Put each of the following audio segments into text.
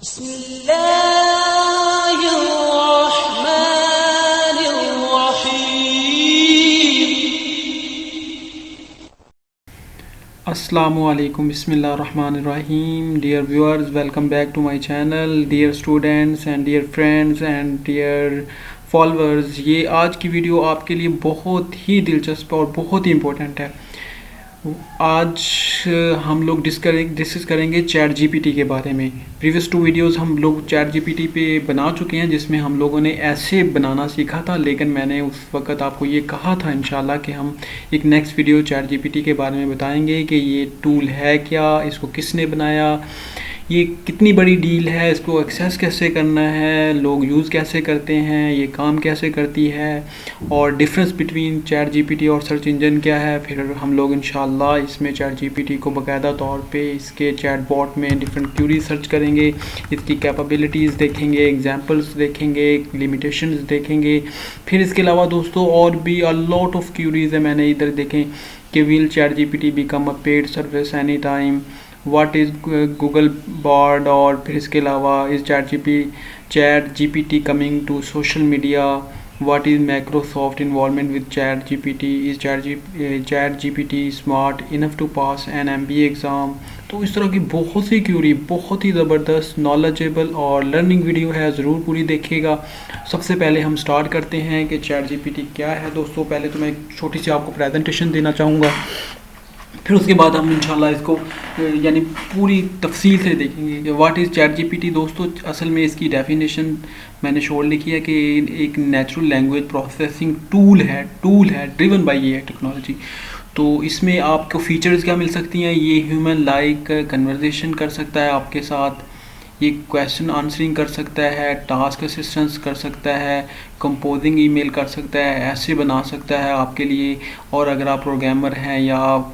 Assalamualaikum Bismillahirrahmanirrahim. Dear viewers, welcome back to my channel. Dear students and dear friends and dear followers, ये आज की video आपके लिए बहुत ही दिलचस्प और बहुत ही इम्पोर्टेंट है। आज हम लोग डिस्कस करेंगे चैट जीपीटी के बारे में। प्रीवियस 2 वीडियोस हम लोग चैट जीपीटी पे बना चुके हैं, जिसमें हम लोगों ने ऐसे बनाना सीखा था, लेकिन मैंने उस वक्त आपको ये कहा था इंशाल्लाह कि हम एक नेक्स्ट वीडियो चैट जीपीटी के बारे में बताएंगे कि ये टूल है क्या, इसको किसने बनाया, ये कितनी बड़ी डील है, इसको एक्सेस कैसे करना है, लोग यूज़ कैसे करते हैं, ये काम कैसे करती है, और डिफरेंस बिटवीन चैट जीपीटी और सर्च इंजन क्या है। फिर हम लोग इंशाल्लाह इसमें चैट जीपीटी को बाकायदा तौर पे इसके चैट बॉट में डिफरेंट क्यूरी सर्च करेंगे, इसकी कैपेबिलिटीज़ देखेंगे, एग्जांपल्स देखेंगे, लिमिटेशंस देखेंगे। फिर इसके अलावा दोस्तों और भी अ लॉट ऑफ क्यूरीज़ है। मैंने इधर देखें कि will chat GPT become a paid service any time, what is Google Bard, और फिर इसके अलावा is chat GPT coming to social media, what is Microsoft involvement with chat GPT, is chat GPT smart enough to pass an MBA exam. तो इस तरह की बहुत सी Curie, बहुत ही ज़बरदस्त नॉलेजेबल और लर्निंग वीडियो है, ज़रूर पूरी देखिएगा। सबसे पहले हम स्टार्ट करते हैं कि चैट जीपीटी क्या है। दोस्तों पहले तो मैं एक छोटी सी आपको प्रेजेंटेशन देना चाहूँगा, फिर उसके बाद हम इंशाल्लाह इसको यानी पूरी तफसील से देखेंगे कि व्हाट इज़ चैट जीपीटी। दोस्तों असल में इसकी डेफिनेशन मैंने शोर लिखी है कि एक नेचुरल लैंग्वेज प्रोसेसिंग टूल है ड्रिवन बाय ये टेक्नोलॉजी। तो इसमें आपको फीचर्स क्या मिल सकती हैं, ये ह्यूमन लाइक कन्वर्सेशन कर सकता है आपके साथ, ये क्वेश्चन आंसरिंग कर सकता है, टास्क असिस्टेंस कर सकता है, कंपोजिंग ईमेल कर सकता है, ऐसे बना सकता है आपके लिए। और अगर आप प्रोग्रामर हैं या आप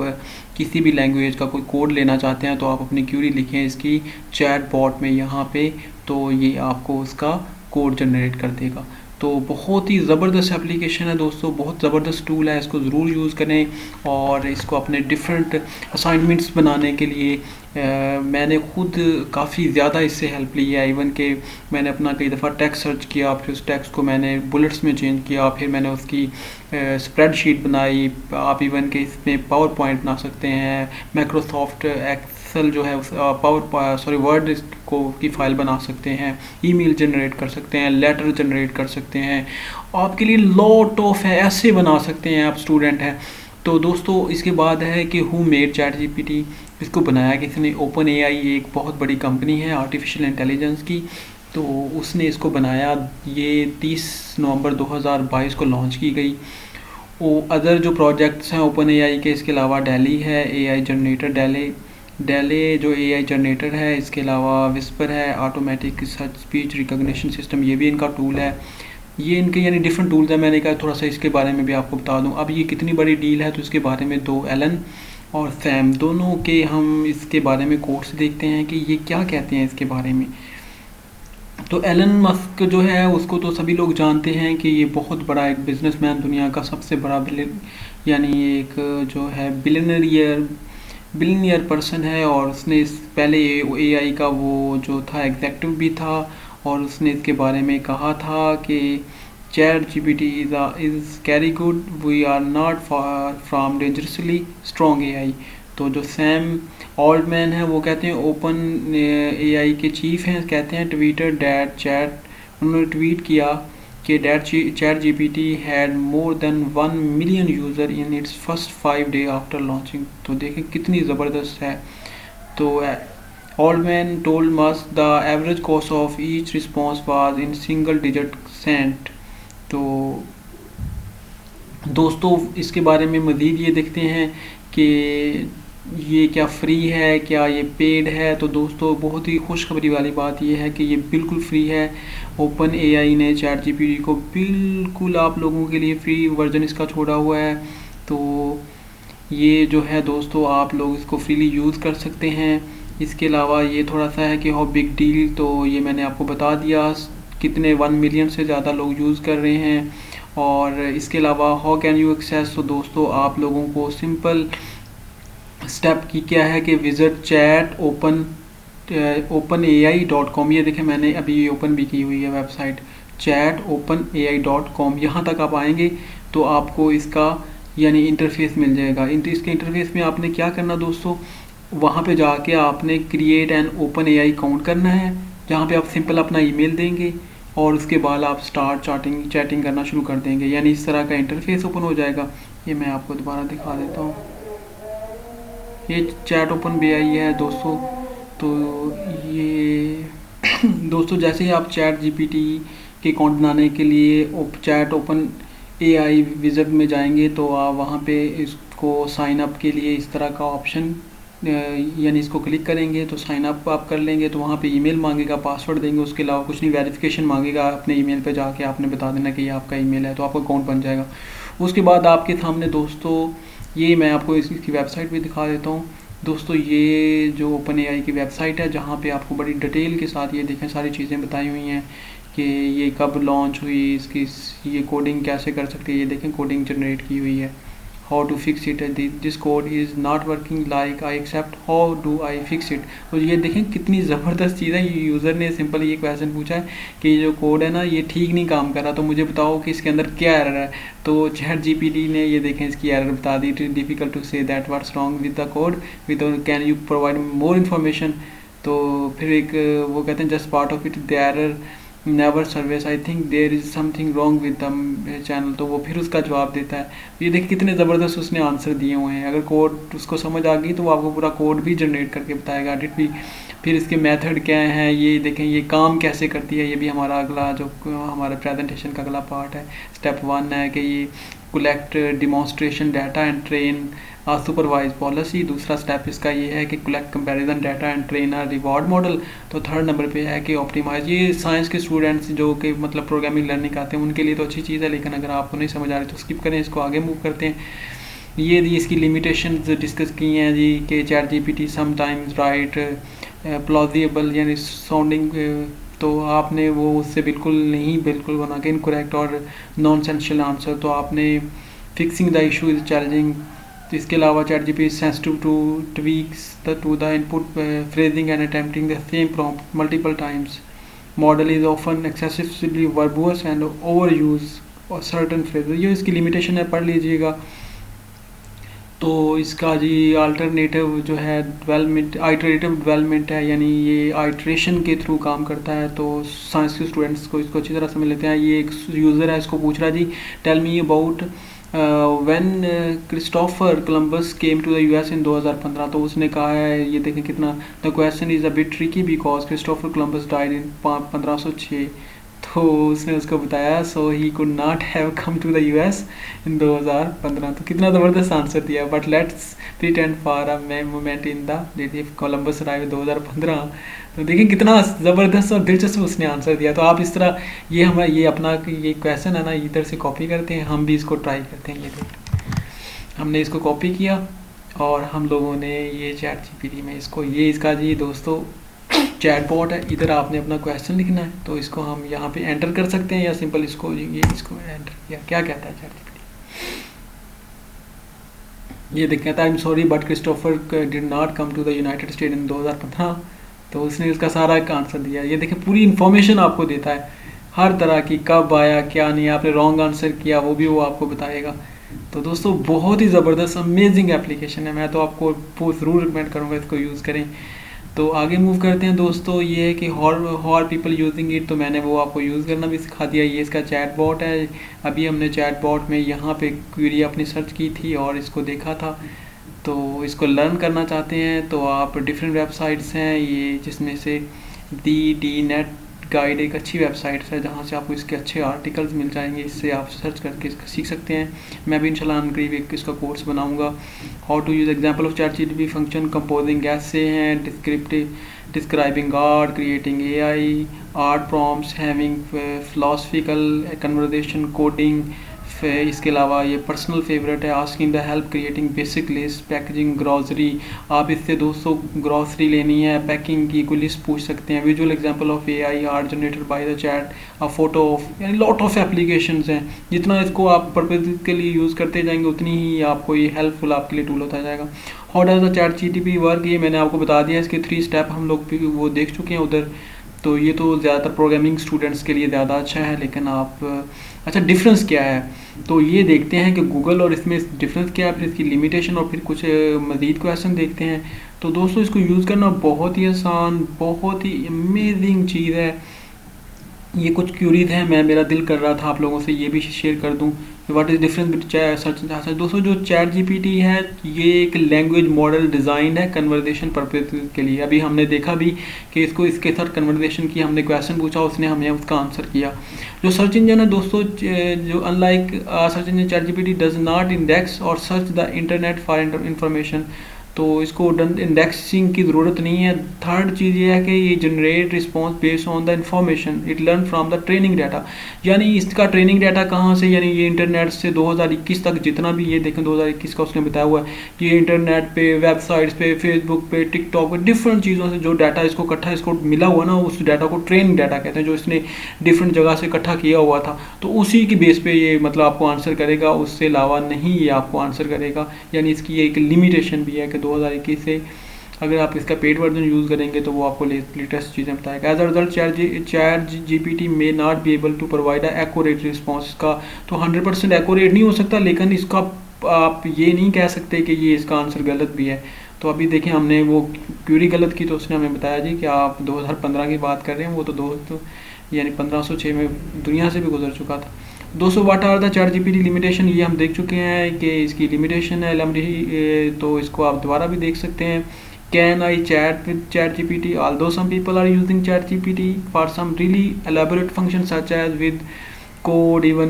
किसी भी लैंग्वेज का कोई कोड लेना चाहते हैं तो आप अपनी क्यूरी लिखें इसकी चैट बॉट में यहाँ पे, तो ये आपको उसका कोड जनरेट कर देगा। तो बहुत ही ज़बरदस्त एप्लीकेशन है दोस्तों, बहुत ज़बरदस्त टूल है, इसको ज़रूर यूज़ करें। और इसको अपने डिफरेंट असाइनमेंट्स बनाने के लिए मैंने खुद काफ़ी ज़्यादा इससे हेल्प ली है। इवन कि मैंने अपना कई दफ़ा टेक्स्ट सर्च किया, फिर उस टेक्स्ट को मैंने बुलेट्स में चेंज किया, फिर मैंने उसकी स्प्रेडशीट बनाई। आप इवन के इसमें पावर पॉइंट बना सकते हैं, माइक्रोसॉफ्ट एक्सेल जो है वर्ड को की फ़ाइल बना सकते हैं, ईमेल जनरेट कर सकते हैं, लेटर जनरेट कर सकते हैं, आपके लिए लॉट ऑफ है, ऐसे बना सकते हैं आप स्टूडेंट हैं। तो दोस्तों इसके बाद है कि हु मेड चैट जीपीटी, इसको बनाया किसने, ओपन एआई एक बहुत बड़ी कंपनी है आर्टिफिशियल इंटेलिजेंस की, तो उसने इसको बनाया। ये 30 नवंबर 2022 को लॉन्च की गई। वो अदर जो प्रोजेक्ट्स हैं ओपन एआई के, इसके अलावा डेली है एआई जनरेटर, डेले जो एआई जनरेटर है, इसके अलावा विस्पर है automatic search speech recognition system, ये भी इनका टूल है। ये इनके यानी डिफरेंट टूल्स हैं। मैंने कहा थोड़ा सा इसके बारे में भी आपको बता दूं। अब ये कितनी बड़ी डील है तो इसके बारे में दो एलन और सैम दोनों के हम इसके बारे में कोट्स देखते हैं कि ये क्या कहते हैं इसके बारे में। तो एलन मस्क जो है उसको तो सभी लोग जानते हैं कि ये बहुत बड़ा एक बिजनेसमैन, दुनिया का सबसे बड़ा यानी एक जो है बिलियनियर पर्सन है। और उसने पहले एआई का वो जो था एग्जेक्टिव भी था, और उसने इसके बारे में कहा था कि chat GPT is scary good, we are not far from dangerously strong AI. तो जो सैम ऑल्डमैन है वो कहते हैं, ओपन एआई के चीफ हैं, कहते हैं ट्विटर डैट चैट, उन्होंने ट्वीट किया कि chat GPT had more than 1 million user in its first 5 day after launching. तो देखें कितनी ज़बरदस्त है। तो Altman told Musk the average cost of each response was in single digit cent। तो दोस्तों इसके बारे में मज़ीद ये देखते हैं कि ये क्या फ्री है, क्या ये पेड है। तो दोस्तों बहुत ही खुशखबरी वाली बात ये है कि ये बिल्कुल फ्री है। ओपन एआई ने चैट जीपीटी को बिल्कुल आप लोगों के लिए फ्री वर्जन इसका छोड़ा हुआ है। तो ये जो है दोस्तों आप लोग इसको फ्रीली यूज़ कर सकते हैं। इसके अलावा ये थोड़ा सा है कि हाउ बिग डील, तो ये मैंने आपको बता दिया कितने 1 मिलियन से ज़्यादा लोग यूज़ कर रहे हैं। और इसके अलावा हाउ कैन यू एक्सेस, तो दोस्तों आप लोगों को सिंपल स्टेप की क्या है कि विजिट openai.com, ये देखें मैंने अभी ओपन भी की हुई है वेबसाइट chat.openai.com। यहाँ तक आप आएंगे तो आपको इसका यानी इंटरफेस मिल जाएगा। इसके इंटरफेस में आपने क्या करना दोस्तों, वहाँ पे जाके आपने create an open AI account करना है, जहाँ पे आप सिंपल अपना ईमेल देंगे और उसके बाद आप स्टार्ट चैटिंग करना शुरू कर देंगे, यानी इस तरह का इंटरफेस ओपन हो जाएगा। ये मैं आपको दोबारा दिखा देता हूँ, ये चैट ओपन एआई है दोस्तों। तो ये दोस्तों जैसे ही आप चैट जीपीटी के अकाउंट बनाने के लिए चैट ओपन एआई विजिट में जाएंगे तो आप वहाँ पे इसको साइन अप के लिए इस तरह का ऑप्शन यानी इसको क्लिक करेंगे तो साइन अप आप कर लेंगे। तो वहाँ पे ईमेल मांगेगा, पासवर्ड देंगे, उसके अलावा कुछ नहीं, वेरिफिकेशन मांगेगा। अपने ईमेल पे जाके आपने बता देना कि ये आपका ईमेल है, तो आपका अकाउंट बन जाएगा। उसके बाद आपके सामने दोस्तों ये मैं आपको इसकी वेबसाइट भी दिखा देता हूँ दोस्तों। ये जो ओपन एआई की वेबसाइट है जहाँ पे आपको बड़ी डिटेल के साथ ये देखें सारी चीज़ें बताई हुई हैं कि ये कब लॉन्च हुई, इसकी ये कोडिंग कैसे कर सकते हैं। ये देखें कोडिंग जनरेट की हुई है, how to fix it, this code is not working like I expect, how do I fix it. तो ये देखें कितनी ज़बरदस्त चीज़ है। ये यूज़र ने सिंपल ये क्वेश्चन पूछा है कि जो कोड है ना ये ठीक नहीं काम कर रहा, तो मुझे बताओ कि इसके अंदर क्या एरर है। तो चैट जीपीटी ने ये देखें इसकी एरर बता दी, it is difficult to say that what's wrong with the code with can you provide more information. तो फिर एक वो कहते हैं just part of it the error never service, I think there is something wrong with the channel. तो वो फिर उसका जवाब देता है। ये देखिए कितने ज़बरदस्त उसने आंसर दिए हुए हैं। अगर कोड उसको समझ आ गई तो वो आपको पूरा कोड भी जनरेट करके बताएगा, एडिट भी। फिर इसके मेथड क्या हैं, ये देखें ये काम कैसे करती है। ये भी हमारा अगला जो हमारे प्रेजेंटेशन का अगला पार्ट है। स्टेप 1 है कि ये collect demonstration data and train supervise policy. दूसरा स्टेप इसका ये है कि collect comparison data and train a reward model. तो थर्ड नंबर पे है कि ऑप्टिमाइज। ये साइंस के स्टूडेंट्स जो कि मतलब प्रोग्रामिंग लर्निंग आते हैं उनके लिए तो अच्छी चीज़ है, लेकिन अगर आपको नहीं समझ आ रही तो स्किप करें, इसको आगे मूव करते हैं। ये इसकी लिमिटेशंस डिस्कस की हैं जी कि chat GPT sometimes right plausible यानी साउंडिंग, तो आपने वो उससे बिल्कुल बना के इनकरेक्ट और नॉनसेंशियल आंसर। तो आपने fixing the issue is challenging. इसके अलावा chat GPT sensitive to tweaks to the input phrasing and attempting the same prompt multiple times. Model is often excessively verbose and over use और certain phrases. ये इसकी limitation है, पढ़ लीजिएगा। तो इसका जी अल्टरनेटिव जो है डेवलपमेंट आइटरेटिव डेवलपमेंट है, यानी ये आइट्रेशन के थ्रू काम करता है। तो साइंस के स्टूडेंट्स को इसको अच्छी तरह समझ लेते हैं। ये एक यूज़र है, इसको पूछ रहा जी tell me about when Christopher Columbus came to the US in 2015। तो उसने कहा है, ये देखें कितना, the question is a bit tricky because Christopher Columbus died in 1506। तो उसने उसको बताया so he could not have come to the US in 2015। तो कितना ज़बरदस्त आंसर दिया। But let's pretend for a moment in the date if Columbus arrive 2015। तो देखिए कितना ज़बरदस्त और दिलचस्प उसने आंसर दिया। तो आप इस तरह ये अपना ये क्वेश्चन है ना इधर से कॉपी करते हैं, हम भी इसको ट्राई करते हैं। ये देखिए हमने इसको कॉपी किया और हम लोगों ने ये चैट जीपीटी में इसको ये इसका जी दोस्तों चैट बॉट है। इधर आपने अपना क्वेश्चन लिखना है, तो इसको हम यहाँ पे एंटर कर सकते हैं या सिंपल इसको इसको एंटर किया। क्या कहता है चैट जीपीटी, ये दिखाता है I am sorry but Christopher did not come to the United State in 2015। तो उसने उसका सारा एक आंसर दिया। ये देखिए पूरी इन्फॉर्मेशन आपको देता है हर तरह की, कब आया क्या नहीं, आपने रॉन्ग आंसर किया वो भी वो आपको बताएगा। तो दोस्तों बहुत ही ज़बरदस्त अमेजिंग एप्लीकेशन है, मैं तो आपको ज़रूर रिकमेंड करूँगा इसको यूज़ करें। तो आगे मूव करते हैं दोस्तों। ये है कि how are people using it, तो मैंने वो आपको यूज़ करना भी सिखा दिया। ये इसका चैट बॉट है। अभी हमने चैट बॉट में यहाँ पे क्वेरी अपनी सर्च की थी और इसको देखा था। तो इसको लर्न करना चाहते हैं तो आप डिफरेंट वेबसाइट्स हैं ये, जिसमें से डी नेट गाइड एक अच्छी वेबसाइट है जहाँ से आपको इसके अच्छे आर्टिकल्स मिल जाएंगे। इससे आप सर्च करके इसका सीख सकते हैं। मैं भी इंशाल्लाह करीब एक इसका कोर्स बनाऊंगा। How to use example of chat GPT function, composing ऐसे हैं, describing art, creating AI art prompts, having philosophical conversation, coding, इसके अलावा ये पर्सनल फेवरेट है, asking the help creating basic list, packaging grocery, आप इससे दोस्तों ग्रॉसरी लेनी है, पैकिंग की कोई लिस्ट पूछ सकते हैं। Visual example of AI are generated by the chat, a photo of, यानी लॉट ऑफ एप्लीकेशंस हैं। जितना इसको आप पर्पज के लिए यूज़ करते जाएंगे उतनी ही आपको ये हेल्पफुल आपके लिए टूल होता जाएगा। How does the chat GPT work, ये मैंने आपको बता दिया, इसके 3 स्टेप हम लोग भी वो देख चुके हैं उधर। तो ये तो ज़्यादातर प्रोग्रामिंग स्टूडेंट्स के लिए ज़्यादा अच्छा है, लेकिन आप अच्छा डिफरेंस क्या है तो ये देखते हैं कि गूगल और इसमें डिफरेंस क्या है, फिर इसकी लिमिटेशन और फिर कुछ मज़ीद क्वेश्चन देखते हैं। तो दोस्तों इसको यूज़ करना बहुत ही आसान, बहुत ही अमेजिंग चीज़ है। ये कुछ क्यूरीज हैं, मेरा दिल कर रहा था आप लोगों से ये भी शेयर कर दूं। What is difference between search. दोस्तों जो चैट जीपीटी है ये एक लैंग्वेज मॉडल डिज़ाइन है कन्वर्सेशन पर्पज के लिए। अभी हमने देखा भी कि इसके साथ कन्वर्सेशन की, हमने क्वेश्चन पूछा, उसने हमें उसका आंसर किया। जो सर्च इंजन है दोस्तों, जो unlike search engine chat GPT does not index or search the internet for information, तो इसको इंडेक्सिंग की ज़रूरत नहीं है। थर्ड चीज़ ये है कि ये generate response based on the information it learn from the training data, यानी इसका ट्रेनिंग डाटा कहाँ से, यानी ये इंटरनेट से 2021 तक जितना भी ये देखें 2021 का उसने बताया हुआ है, ये इंटरनेट पे, वेबसाइट्स पे, फेसबुक पे, टिकटॉक पे, डिफरेंट चीज़ों से जो डाटा इसको इकट्ठा इसको मिला हुआ ना, उस डाटा को ट्रेनिंग डाटा कहते हैं, जो इसने डिफरेंट जगह से इकट्ठा किया हुआ था। तो उसी की बेस पे ये मतलब आपको आंसर करेगा, उससे अलावा नहीं ये आपको आंसर करेगा। यानी इसकी एक लिमिटेशन भी है कि 2021 से अगर आप इसका पेड वर्जन यूज़ करेंगे तो वो आपको लेटेस्ट चीज़ें बताएगा। As a result chat GPT may not be able to provide a accurate response. का तो 100% एक्यूरेट नहीं हो सकता, लेकिन इसका आप ये नहीं कह सकते कि ये इसका आंसर गलत भी है। तो अभी देखें हमने वो क्यूरी गलत की तो उसने हमें बताया जी कि आप 2015 की बात कर रहे हैं, वो तो दोस्तों यानी 1506 में दुनिया से भी गुजर चुका था। दोस्तों what are the chat GPT limitation, ये हम देख चुके हैं कि इसकी लिमिटेशन है तो इसको आप दोबारा भी देख सकते हैं। Can I chat with chat GPT, although some people are using chat GPT for some really elaborate function such as with code, even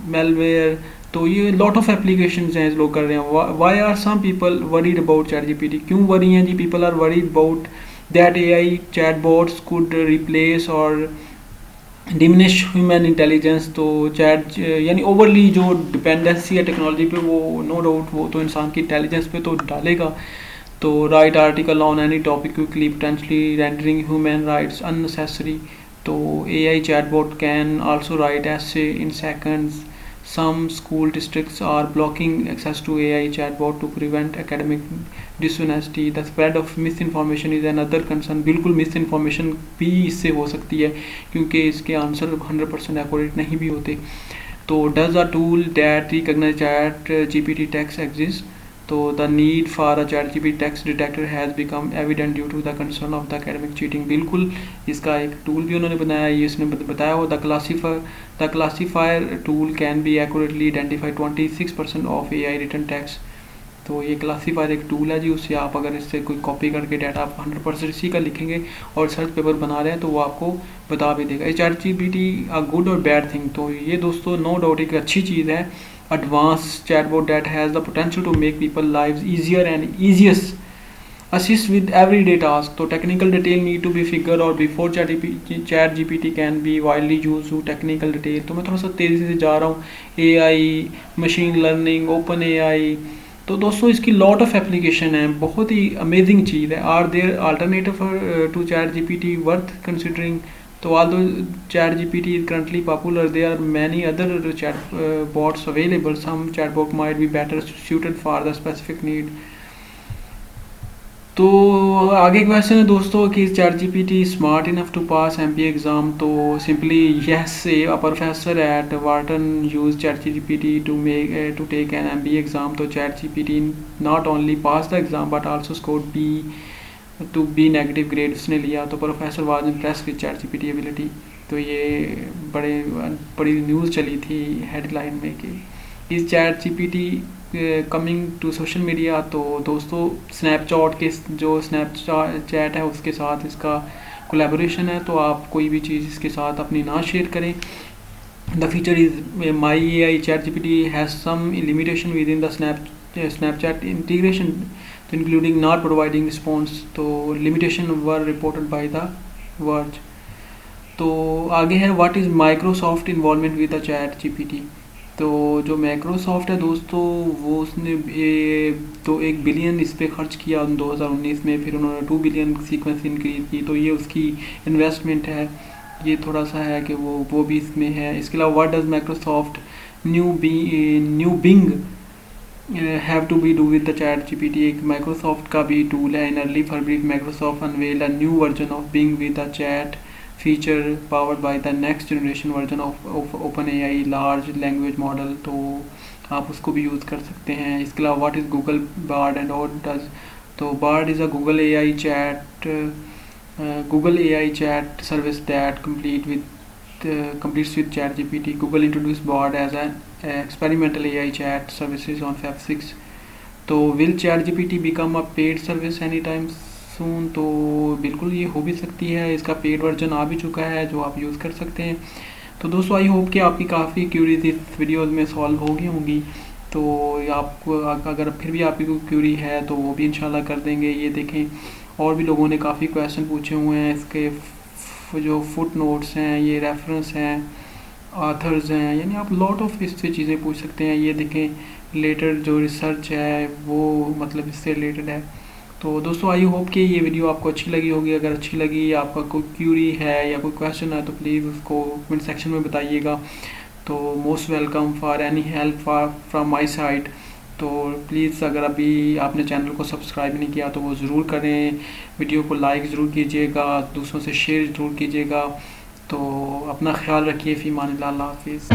malware. तो ये लॉट ऑफ एप्लीकेशंस हैं लोग कर रहे हैं। Why are some people worried about chat GPT, क्यों worry हैं जी? People are worried about that AI chat bots could replace or diminish human intelligence. तो चैट यानी ओवरली जो डिपेंडेंसी है टेक्नोलॉजी पे, वो नो डाउट वो तो इंसान की इंटेलिजेंस पे तो डालेगा। तो write article on any topic quickly potentially rendering human writers unnecessary. तो AI chatbot can also write essay in seconds. Some school districts are blocking access to AI chatbot to prevent academic dishonesty. The spread of misinformation is another concern. बिल्कुल misinformation भी इससे हो सकती है क्योंकि इसके answer 100% accurate नहीं भी होते। तो does a tool that recognize chat GPT text exist? तो the need for a chat GPT text detector has become evident due to the concern of the academic cheating. बिल्कुल इसका एक टूल भी उन्होंने बनाया, ये इसने बताया हो the classifier tool can be accurately identify 26% of AI written text. तो ये क्लासीफायर एक टूल है जी, उससे आप अगर इससे कोई कॉपी करके डाटा आप 100% इसी का लिखेंगे और सर्च पेपर बना रहे हैं तो वो आपको बता भी देगा। चैट जीपीटी अ गुड और बैड थिंग, तो ये दोस्तों नो डाउट एक अच्छी चीज़ है। Advanced chatbot that has the potential to make people lives easier and easiest, assist with everyday tasks. तो technical detail need to be figured out before chat GPT can be widely used to technical detail। तो मैं थोड़ा सा तेज़ी से जा रहा हूँ। AI, machine learning, open AI, तो दोस्तों इसकी लॉट ऑफ एप्लीकेशन है, बहुत ही अमेजिंग चीज़ है। Are there alternative to chat GPT worth considering? तो although chat GPT is currently popular, there are many other chat bots available. Some chatbot might be better suited for the specific need. तो आगे question है दोस्तों कि chat GPT smart enough to pass MBA exam? तो simply yes, a professor at Wharton use chat GPT to take an MBA exam. तो chat GPT not only pass the exam but also scored B negative grade उसने लिया। तो professor was impressed with chat GPT ability. तो ये बड़ी news चली थी headline में कि is chat GPT coming to social media. तो दोस्तों स्नैपचैट के जो स्नैपचैट है उसके साथ इसका कोलैबोरेशन है, तो आप कोई भी चीज़ इसके साथ अपनी ना शेयर करें। The feature is my AI chat GPT has some limitation within the Snapchat integration including not providing response। तो limitation were reported by the Verge। तो आगे है what is Microsoft involvement with the chat GPT? तो जो Microsoft है दोस्तों, वो उसने तो 1 बिलियन इस पे खर्च किया 2019 में, फिर उन्होंने 2 बिलियन सीक्वेंस इंक्रीज की, तो ये उसकी इन्वेस्टमेंट है। ये थोड़ा सा है कि वो भी इसमें है। इसके अलावा what does Microsoft new Bing have to be do with the chat GPT. एक माइक्रोसॉफ्ट का भी टूल है। In early February Microsoft unveiled a new version of Bing with the chat feature powered by the next generation version of open AI large language model. तो आप उसको भी use कर सकते हैं। इसके अलावा what is Google Bard and what does. तो Bard is a Google AI chat service that completes with ChatGPT. Google introduced Bard as an experimental AI chat services on Feb 6. तो will ChatGPT become a paid service anytime soon? तो बिल्कुल ये हो भी सकती है। इसका पेड वर्जन आ भी चुका है जो आप यूज़ कर सकते हैं। तो दोस्तों आई होप कि आपकी काफ़ी क्यूरीज इस वीडियोज़ में सॉल्व हो गई होंगी। तो आपको अगर फिर भी आपकी कोई क्यूरी है तो वो भी इंशाल्लाह कर देंगे। ये देखें, और भी लोगों ने काफ़ी क्वेश्चन पूछे हुए हैं। इसके जो फुट नोट्स हैं, ये रेफरेंस हैं, आथर्स हैं, यानी आप लॉट ऑफ इससे चीज़ें पूछ सकते हैं। ये देखें, रिलेटेड जो रिसर्च है वो मतलब इससे रिलेटेड है। तो दोस्तों आई होप कि ये वीडियो आपको अच्छी लगी होगी। अगर अच्छी लगी, आपका कोई क्यूरी है या कोई क्वेश्चन है तो प्लीज़ उसको कमेंट सेक्शन में बताइएगा। तो most welcome for any help from my side. तो प्लीज़ अगर अभी आपने चैनल को सब्सक्राइब नहीं किया तो वो ज़रूर करें। वीडियो को लाइक ज़रूर कीजिएगा, दूसरों से शेयर ज़रूर कीजिएगा। तो अपना ख्याल रखिए। फ़ी अमान अल्लाह, अल्लाह हाफ़िज़।